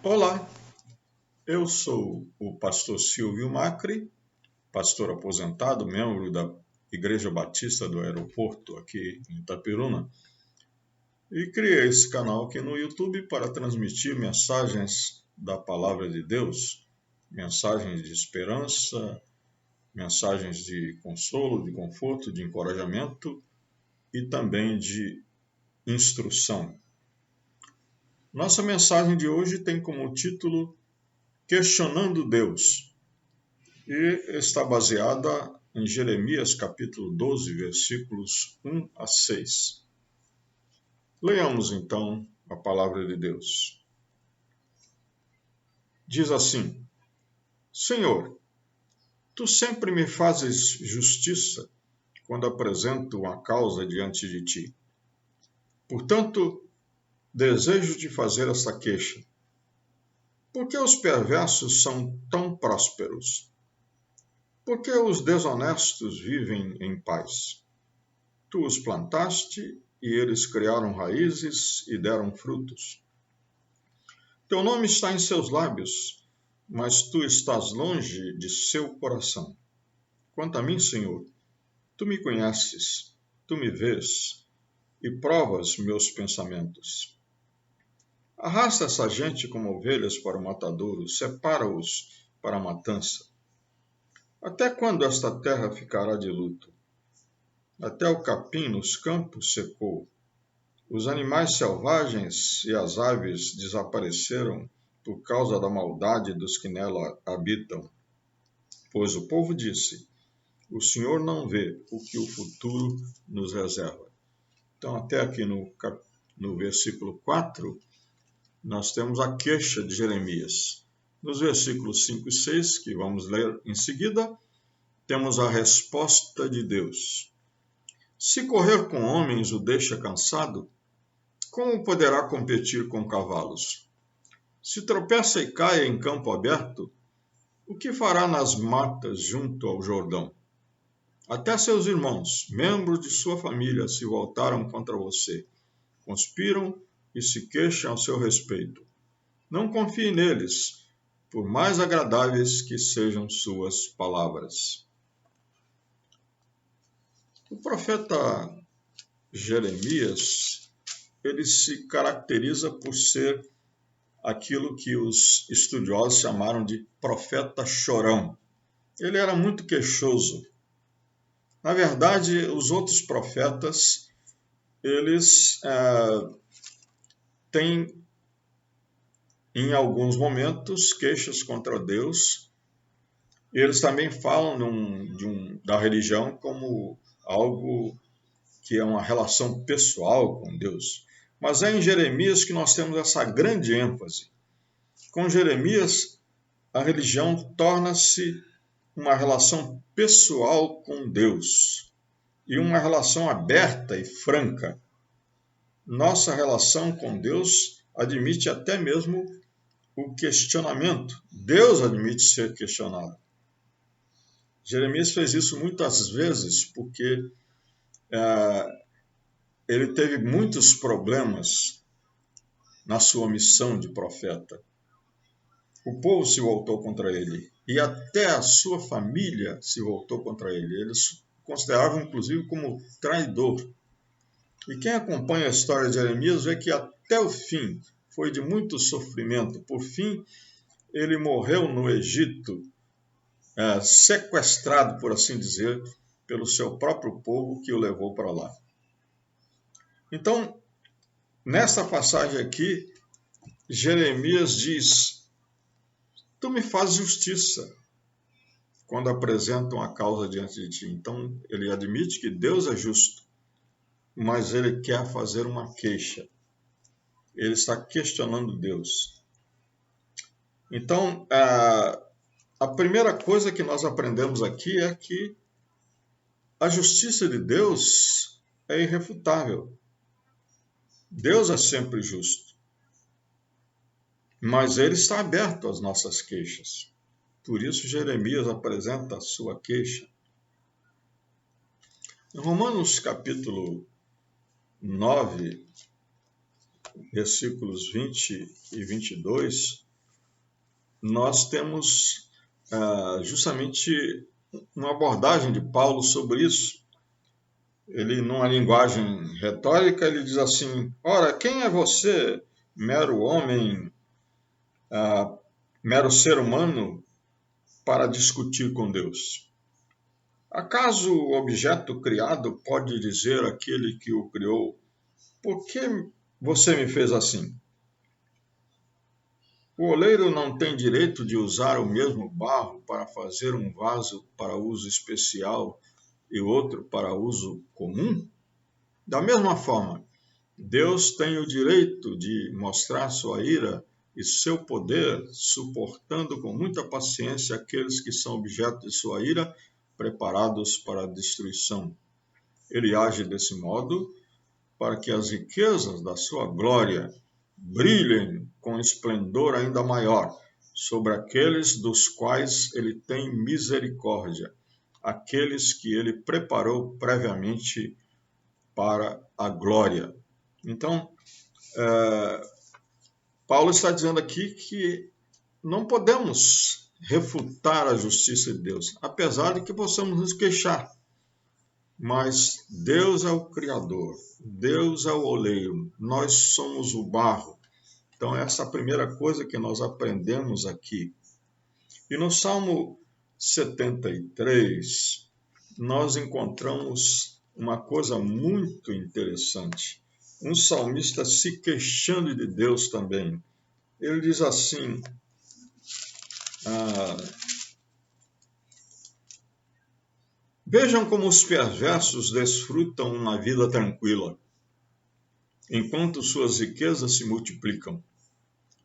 Olá, eu sou o pastor Silvio Macri, pastor aposentado, membro da Igreja Batista do Aeroporto aqui em Itapiruna, e criei esse canal aqui no YouTube para transmitir mensagens da Palavra de Deus, mensagens de esperança, mensagens de consolo, de conforto, de encorajamento e também de instrução. Nossa mensagem de hoje tem como título Questionando Deus e está baseada em Jeremias capítulo 12, versículos 1 a 6. Leamos então a palavra de Deus. Diz assim: Senhor, tu sempre me fazes justiça quando apresento uma causa diante de ti. Portanto, desejo te fazer esta queixa. Por que os perversos são tão prósperos? Por que os desonestos vivem em paz? Tu os plantaste e eles criaram raízes e deram frutos. Teu nome está em seus lábios, mas tu estás longe de seu coração. Quanto a mim, Senhor, tu me conheces, tu me vês e provas meus pensamentos. Arrasta essa gente como ovelhas para o matadouro, separa-os para a matança. Até quando esta terra ficará de luto? Até o capim nos campos secou. Os animais selvagens e as aves desapareceram por causa da maldade dos que nela habitam. Pois o povo disse: o Senhor não vê o que o futuro nos reserva. Então, até aqui no versículo 4, nós temos a queixa de Jeremias. Nos versículos 5 e 6, que vamos ler em seguida, temos a resposta de Deus. Se correr com homens o deixa cansado, como poderá competir com cavalos? Se tropeça e cai em campo aberto, o que fará nas matas junto ao Jordão? Até seus irmãos, membros de sua família, se voltaram contra você, conspiram e se queixam a seu respeito. Não confie neles, por mais agradáveis que sejam suas palavras. O profeta Jeremias, ele se caracteriza por ser aquilo que os estudiosos chamaram de profeta chorão. Ele era muito queixoso. Na verdade, os outros profetas, eles têm, em alguns momentos, queixas contra Deus. Eles também falam da religião como algo que é uma relação pessoal com Deus. Mas é em Jeremias que nós temos essa grande ênfase. Com Jeremias, a religião torna-se uma relação pessoal com Deus e uma relação aberta e franca. Nossa relação com Deus admite até mesmo o questionamento. Deus admite ser questionado. Jeremias fez isso muitas vezes porque ele teve muitos problemas na sua missão de profeta. O povo se voltou contra ele e até a sua família se voltou contra ele. Eles consideravam, inclusive, como traidor. E quem acompanha a história de Jeremias vê que até o fim foi de muito sofrimento. Por fim, ele morreu no Egito, sequestrado, por assim dizer, pelo seu próprio povo que o levou para lá. Então, nesta passagem aqui, Jeremias diz: tu me fazes justiça quando apresentam a causa diante de ti. Então, ele admite que Deus é justo, mas ele quer fazer uma queixa. Ele está questionando Deus. Então, a primeira coisa que nós aprendemos aqui é que a justiça de Deus é irrefutável. Deus é sempre justo. Mas ele está aberto às nossas queixas. Por isso, Jeremias apresenta a sua queixa. Em Romanos capítulo 9, versículos 20 e 22, nós temos justamente uma abordagem de Paulo sobre isso. Ele, numa linguagem retórica, ele diz assim: ora, quem é você, mero homem, mero ser humano, para discutir com Deus? Acaso o objeto criado pode dizer àquele que o criou: por que você me fez assim? O oleiro não tem direito de usar o mesmo barro para fazer um vaso para uso especial e outro para uso comum? Da mesma forma, Deus tem o direito de mostrar sua ira e seu poder, suportando com muita paciência aqueles que são objeto de sua ira, preparados para a destruição. Ele age desse modo para que as riquezas da sua glória brilhem com esplendor ainda maior sobre aqueles dos quais ele tem misericórdia, aqueles que ele preparou previamente para a glória. Então, Paulo está dizendo aqui que não podemos refutar a justiça de Deus, apesar de que possamos nos queixar. Mas Deus é o Criador, Deus é o oleiro, nós somos o barro. Então, essa é a primeira coisa que nós aprendemos aqui. E no Salmo 73, nós encontramos uma coisa muito interessante. Um salmista se queixando de Deus também. Ele diz assim: vejam como os perversos desfrutam uma vida tranquila, enquanto suas riquezas se multiplicam.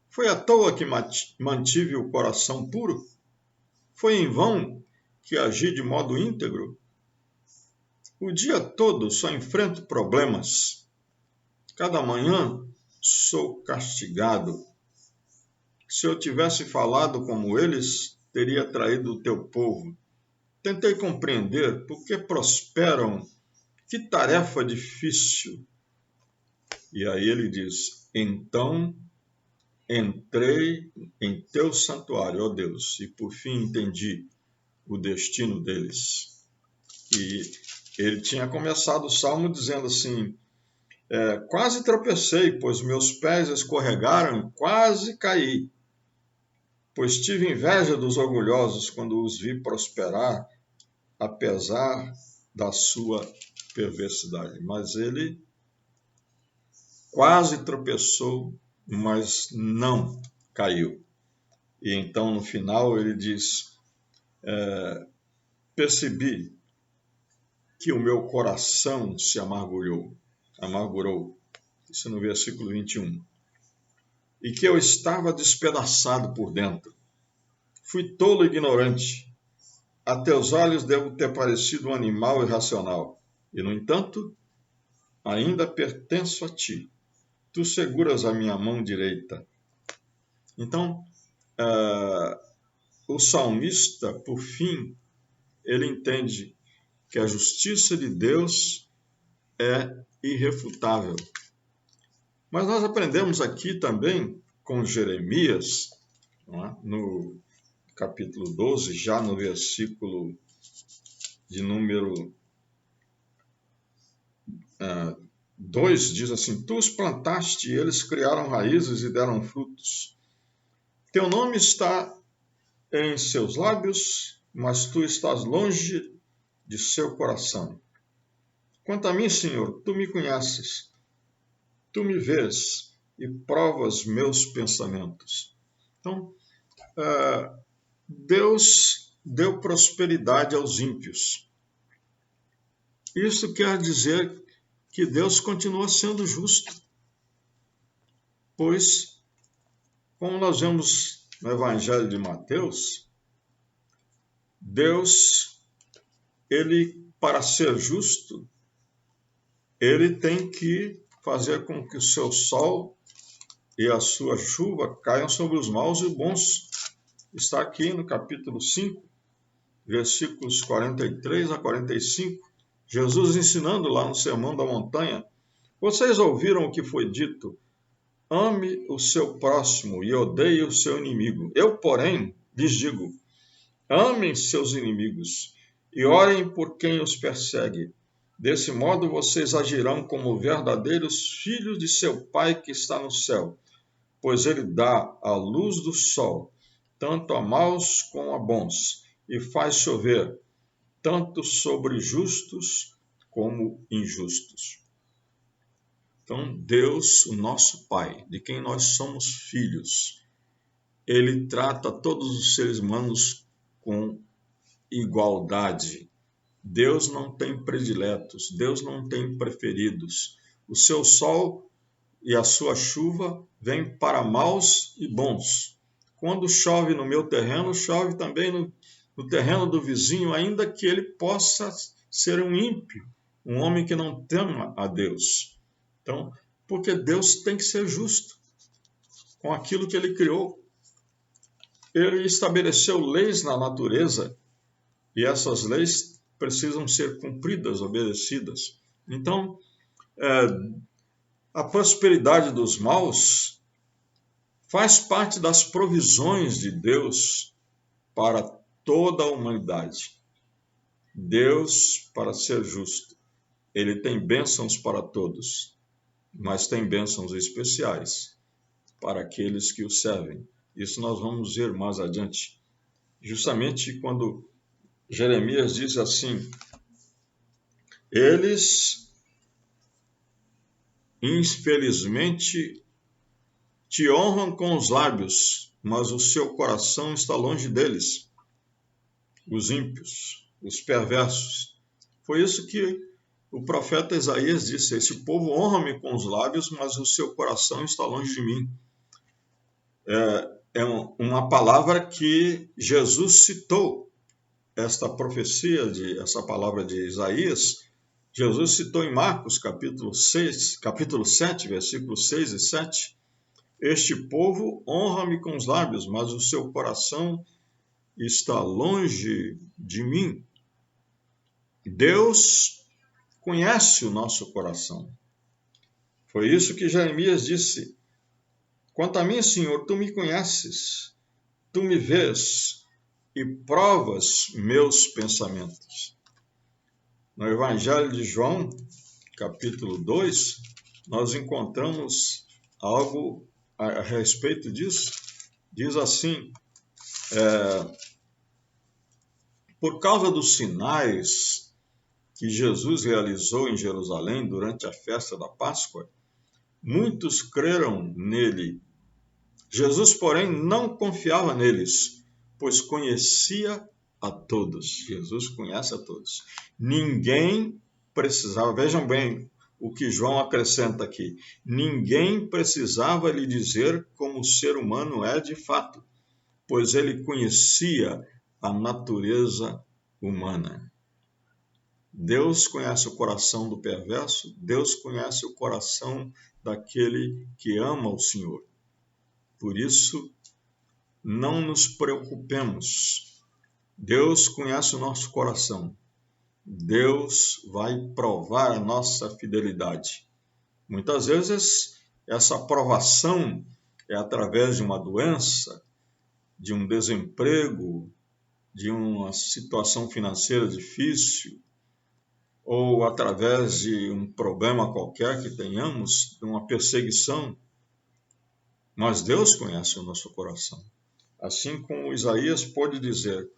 Foi à toa que mantive o coração puro? Foi em vão que agi de modo íntegro? O dia todo só enfrento problemas. Cada manhã sou castigado. Se eu tivesse falado como eles, teria traído o teu povo. Tentei compreender por que prosperam. Que tarefa difícil. E aí ele diz: então entrei em teu santuário, ó Deus, e por fim entendi o destino deles. E ele tinha começado o salmo dizendo assim: quase tropecei, pois meus pés escorregaram e quase caí. Pois tive inveja dos orgulhosos quando os vi prosperar, apesar da sua perversidade. Mas ele quase tropeçou, mas não caiu. E então, no final, ele diz: percebi que o meu coração se amargurou. Isso no versículo 21. E que eu estava despedaçado por dentro. Fui tolo e ignorante. A teus olhos devo ter parecido um animal irracional. E, no entanto, ainda pertenço a ti. Tu seguras a minha mão direita. Então, o salmista, por fim, ele entende que a justiça de Deus é irrefutável. Mas nós aprendemos aqui também com Jeremias, no capítulo 12, já no versículo de número 2, diz assim: tu os plantaste e eles criaram raízes e deram frutos. Teu nome está em seus lábios, mas tu estás longe de seu coração. Quanto a mim, Senhor, tu me conheces, tu me vês e provas meus pensamentos. Então, Deus deu prosperidade aos ímpios. Isso quer dizer que Deus continua sendo justo, pois, como nós vemos no Evangelho de Mateus, Deus, ele, para ser justo, ele tem que fazer com que o seu sol e a sua chuva caiam sobre os maus e os bons. Está aqui no capítulo 5, versículos 43 a 45, Jesus ensinando lá no Sermão da Montanha: vocês ouviram o que foi dito, ame o seu próximo e odeie o seu inimigo. Eu, porém, lhes digo, amem seus inimigos e orem por quem os persegue. Desse modo vocês agirão como verdadeiros filhos de seu Pai que está no céu, pois ele dá a luz do sol, tanto a maus como a bons, e faz chover, tanto sobre justos como injustos. Então, Deus, o nosso Pai, de quem nós somos filhos, ele trata todos os seres humanos com igualdade. Deus não tem prediletos, Deus não tem preferidos. O seu sol e a sua chuva vêm para maus e bons. Quando chove no meu terreno, chove também no terreno do vizinho, ainda que ele possa ser um ímpio, um homem que não tema a Deus. Então, porque Deus tem que ser justo com aquilo que ele criou. Ele estabeleceu leis na natureza e essas leis precisam ser cumpridas, obedecidas. Então, a prosperidade dos maus faz parte das provisões de Deus para toda a humanidade. Deus, para ser justo, ele tem bênçãos para todos, mas tem bênçãos especiais para aqueles que o servem. Isso nós vamos ver mais adiante. Justamente quando Jeremias diz assim, eles, infelizmente, te honram com os lábios, mas o seu coração está longe deles. Os ímpios, os perversos. Foi isso que o profeta Isaías disse, esse povo honra-me com os lábios, mas o seu coração está longe de mim. É uma palavra que Jesus citou, esta profecia, essa palavra de Isaías, Jesus citou em Marcos, capítulo 7, versículos 6 e 7. Este povo honra-me com os lábios, mas o seu coração está longe de mim. Deus conhece o nosso coração. Foi isso que Jeremias disse. Quanto a mim, Senhor, tu me conheces, tu me vês e provas meus pensamentos. No Evangelho de João, capítulo 2, nós encontramos algo a respeito disso. Diz assim, por causa dos sinais que Jesus realizou em Jerusalém durante a festa da Páscoa, muitos creram nele. Jesus, porém, não confiava neles, pois conhecia a todos. Jesus conhece a todos. Ninguém precisava, vejam bem o que João acrescenta aqui, ninguém precisava lhe dizer como o ser humano é de fato, pois ele conhecia a natureza humana. Deus conhece o coração do perverso, Deus conhece o coração daquele que ama o Senhor. Por isso, não nos preocupemos. Deus conhece o nosso coração. Deus vai provar a nossa fidelidade. Muitas vezes, essa provação é através de uma doença, de um desemprego, de uma situação financeira difícil, ou através de um problema qualquer que tenhamos, de uma perseguição. Mas Deus conhece o nosso coração. Assim como Isaías pode dizer,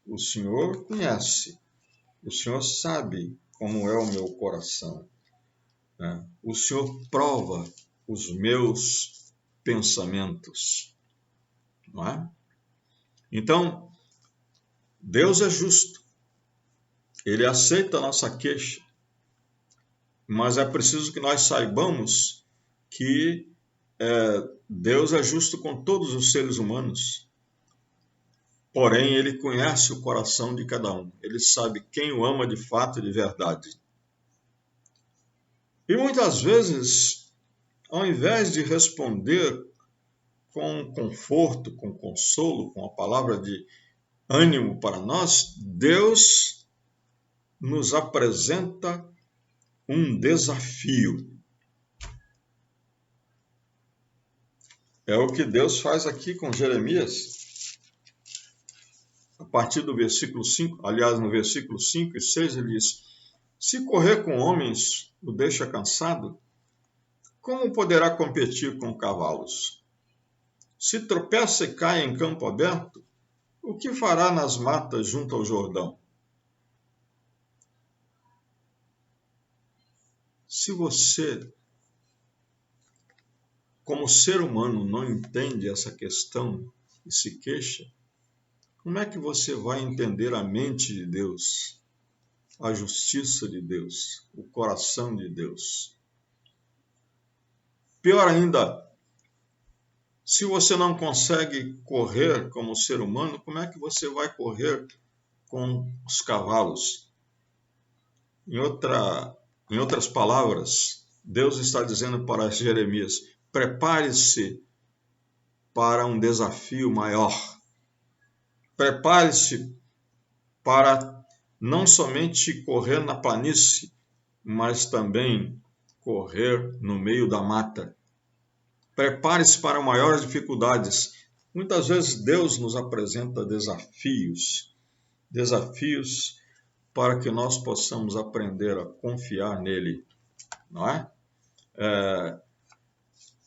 o Senhor conhece, o Senhor sabe como é o meu coração. O Senhor prova os meus pensamentos. Não é? Então, Deus é justo. Ele aceita a nossa queixa. Mas é preciso que nós saibamos que Deus é justo com todos os seres humanos. Porém, ele conhece o coração de cada um. Ele sabe quem o ama de fato e de verdade. E muitas vezes, ao invés de responder com conforto, com consolo, com a palavra de ânimo para nós, Deus nos apresenta um desafio. É o que Deus faz aqui com Jeremias. A partir do versículo 5, aliás, no versículo 5 e 6, ele diz: se correr com homens o deixa cansado, como poderá competir com cavalos? Se tropeça e cai em campo aberto, o que fará nas matas junto ao Jordão? Se você, como ser humano, não entende essa questão e se queixa, como é que você vai entender a mente de Deus, a justiça de Deus, o coração de Deus? Pior ainda, se você não consegue correr como ser humano, como é que você vai correr com os cavalos? Em outras palavras, Deus está dizendo para Jeremias: prepare-se para um desafio maior. Prepare-se para não somente correr na planície, mas também correr no meio da mata. Prepare-se para maiores dificuldades. Muitas vezes Deus nos apresenta desafios para que nós possamos aprender a confiar nele, não é?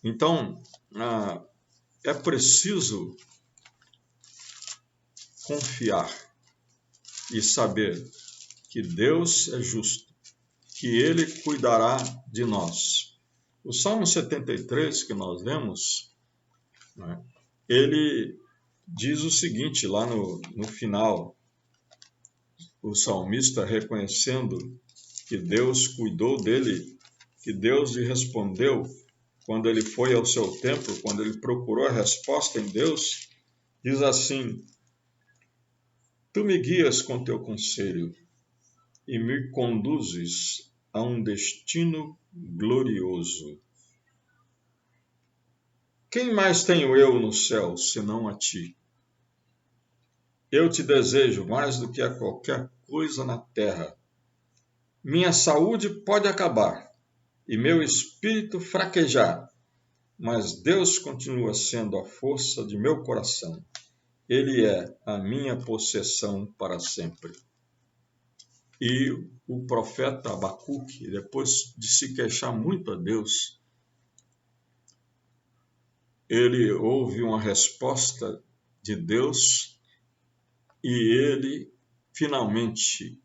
Então, é preciso confiar e saber que Deus é justo, que Ele cuidará de nós. O Salmo 73 que nós lemos, né, ele diz o seguinte, lá no final, o salmista reconhecendo que Deus cuidou dele, que Deus lhe respondeu quando ele foi ao seu templo, quando ele procurou a resposta em Deus, diz assim: tu me guias com teu conselho e me conduzes a um destino glorioso. Quem mais tenho eu no céu, senão a ti? Eu te desejo mais do que a qualquer coisa na terra. Minha saúde pode acabar e meu espírito fraquejar, mas Deus continua sendo a força de meu coração. Ele é a minha possessão para sempre. E o profeta Abacuque, depois de se queixar muito a Deus, ele ouve uma resposta de Deus e ele, finalmente,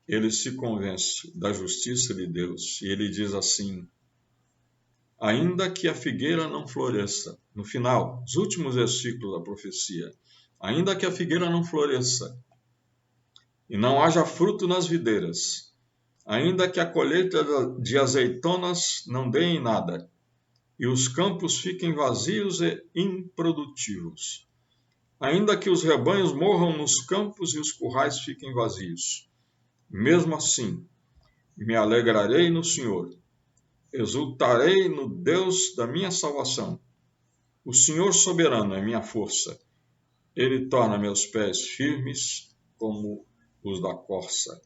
ele se convence da justiça de Deus. E ele diz assim: ainda que a figueira não floresça, no final, os últimos versículos da profecia, ainda que a figueira não floresça e não haja fruto nas videiras, ainda que a colheita de azeitonas não dê em nada, e os campos fiquem vazios e improdutivos, ainda que os rebanhos morram nos campos e os currais fiquem vazios, mesmo assim, me alegrarei no Senhor, exultarei no Deus da minha salvação. O Senhor soberano é minha força. Ele torna meus pés firmes como os da corça,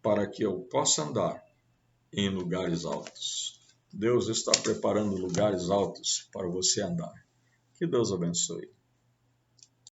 para que eu possa andar em lugares altos. Deus está preparando lugares altos para você andar. Que Deus abençoe.